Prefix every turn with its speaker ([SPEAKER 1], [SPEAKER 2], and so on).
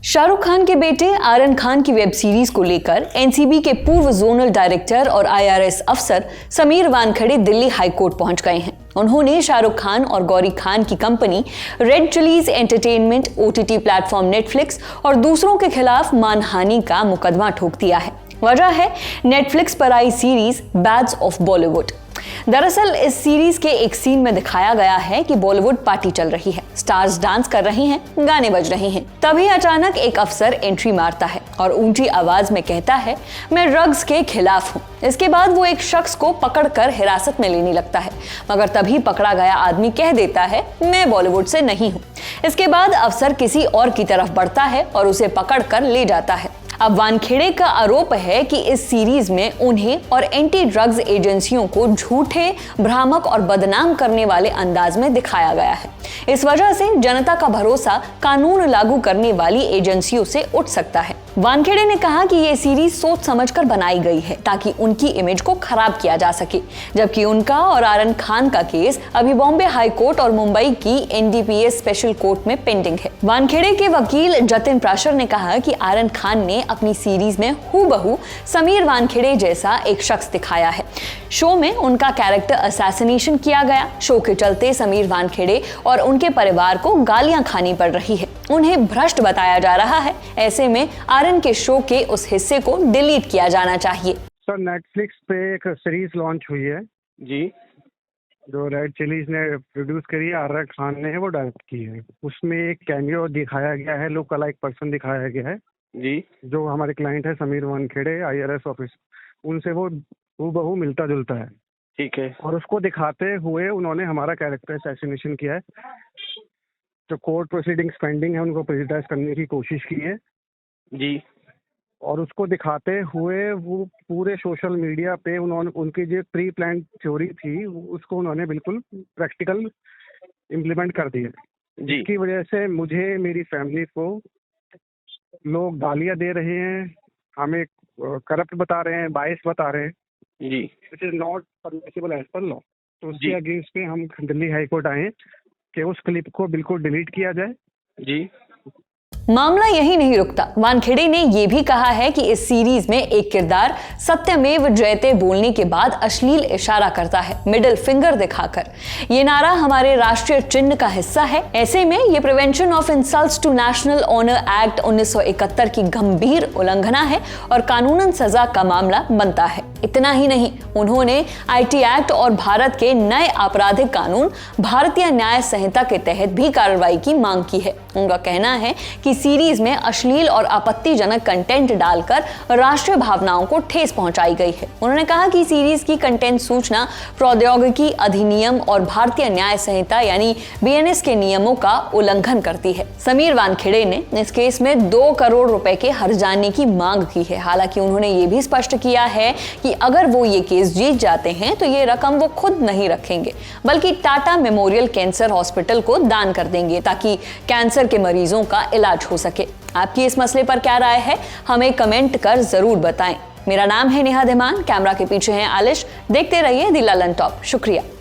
[SPEAKER 1] शाहरुख खान के बेटे आर्यन खान की वेब सीरीज को लेकर एनसीबी के पूर्व जोनल डायरेक्टर और आईआरएस अफसर समीर वानखेड़े दिल्ली हाईकोर्ट पहुंच गए हैं। उन्होंने शाहरुख खान और गौरी खान की company red chillies entertainment, OTT platform Netflix और दूसरों के खिलाफ मानहानि का मुकदमा ठोक दिया है। वजह है नेटफ्लिक्स पर आई सीरीज बैड्स ऑफ बॉलीवुड। दरअसल इस सीरीज के एक सीन में दिखाया गया है कि बॉलीवुड पार्टी चल रही है, स्टार्स डांस कर रहे हैं, गाने बज रहे हैं। तभी अचानक एक अफसर एंट्री मारता है और ऊंची आवाज में कहता है, मैं ड्रग्स के खिलाफ हूँ। इसके बाद वो एक शख्स को पकड़कर हिरासत में लेने लगता है, मगर तभी पकड़ा गया आदमी कह देता है, मैं बॉलीवुड से नहीं हूँ। इसके बाद अफसर किसी और की तरफ बढ़ता है और उसे पकड़कर ले जाता है। अब वानखेड़े का आरोप है कि इस सीरीज में उन्हें और एंटी ड्रग्स एजेंसियों को झूठे, भ्रामक और बदनाम करने वाले अंदाज में दिखाया गया है। इस वजह से जनता का भरोसा कानून लागू करने वाली एजेंसियों से उठ सकता है। वानखेड़े ने कहा कि ये सीरीज सोच समझकर बनाई गई है ताकि उनकी इमेज को खराब किया जा सके, जबकि उनका और आर्यन खान का केस अभी बॉम्बे हाई कोर्ट और मुंबई की एनडीपीएस स्पेशल कोर्ट में पेंडिंग है। वानखेड़े के वकील जतिन प्राशर ने कहा कि आर्यन खान ने अपनी सीरीज में हूबहू समीर वानखेड़े जैसा एक शख्स दिखाया है। शो में उनका कैरेक्टर असैसिनेशन किया गया। शो के चलते समीर वानखेड़े और उनके परिवार को गालियां खानी पड़ रही है, उन्हें भ्रष्ट बताया जा रहा है। ऐसे में आर्यन के शो के उस हिस्से को डिलीट किया जाना चाहिए।
[SPEAKER 2] सर, नेटफ्लिक्स पे एक सीरीज लॉन्च हुई है
[SPEAKER 3] जी,
[SPEAKER 2] जो रेड चिलीज ने प्रोड्यूस करी है, आर्यन खान ने वो डायरेक्ट की है। उसमें एक कैमियो दिखाया गया है, लुक अलाइक पर्सन दिखाया गया है
[SPEAKER 3] जी,
[SPEAKER 2] जो हमारे क्लाइंट है समीर वानखेड़े, आईआरएस ऑफिस, उनसे वो हूबहू मिलता जुलता है।
[SPEAKER 3] ठीक है।
[SPEAKER 2] और उसको दिखाते हुए उन्होंने हमारा कैरेक्टर असैसिनेशन किया है। जो कोर्ट प्रोसीडिंग्स पेंडिंग है उनको प्रेजुडिस करने की कोशिश की है
[SPEAKER 3] जी,
[SPEAKER 2] और उसको दिखाते हुए वो पूरे सोशल मीडिया पे उन्होंने उनकी जो प्री प्लान थ्योरी थी उसको उन्होंने बिल्कुल प्रैक्टिकल इम्प्लीमेंट कर दिया।
[SPEAKER 3] जी,
[SPEAKER 2] इसकी वजह से मुझे, मेरी फैमिली को लोग गालियां दे रहे हैं, हमें करप्ट बता रहे हैं, बायस बता रहे हैं,
[SPEAKER 3] जी,
[SPEAKER 2] which is not permissible as per law. तो उसके
[SPEAKER 3] जी।
[SPEAKER 2] अगेंस्ट में हम दिल्ली हाई कोर्ट आए कि उस क्लिप को बिल्कुल डिलीट किया जाए।
[SPEAKER 3] जी।
[SPEAKER 1] मामला यही नहीं रुकता। वानखेड़े ने यह भी कहा है कि इस सीरीज में एक किरदार सत्यमेव जयते बोलने के बाद अश्लील इशारा करता है, मिडिल फिंगर दिखाकर। ये नारा हमारे राष्ट्रीय चिन्ह का हिस्सा है। ऐसे में ये prevention of insults to national honour act 1971 की गंभीर उल्लंघना है और कानूनन सजा का मामला बनता है। इतना ही नहीं, उन्होंने आईटी एक्ट और भारत के नए आपराधिक कानून भारतीय न्याय संहिता के तहत भी कार्रवाई की मांग की है। उनका कहना है कि सीरीज में अश्लील और आपत्तिजनक कंटेंट डालकर राष्ट्रीय भावनाओं को ठेस पहुंचाई गई है। उन्होंने कहा कि सीरीज की कंटेंट सूचना प्रौद्योगिकी अधिनियम और भारतीय न्याय संहिता यानी बीएनएस के नियमों का उल्लंघन करती है। समीर वानखेड़े ने इस केस में 2 करोड़ रुपए के हर्जाने की मांग की है। हालांकि उन्होंने ये भी स्पष्ट किया है कि अगर वो ये केस जीत जाते हैं तो ये रकम वो खुद नहीं रखेंगे, बल्कि टाटा मेमोरियल कैंसर हॉस्पिटल को दान कर देंगे ताकि कैंसर के मरीजों का इलाज हो सके। आपकी इस मसले पर क्या राय है, हमें कमेंट कर जरूर बताएं। मेरा नाम है नेहा धीमान, कैमरा के पीछे हैं आलिश। देखते रहिए दी ललन टॉप। शुक्रिया।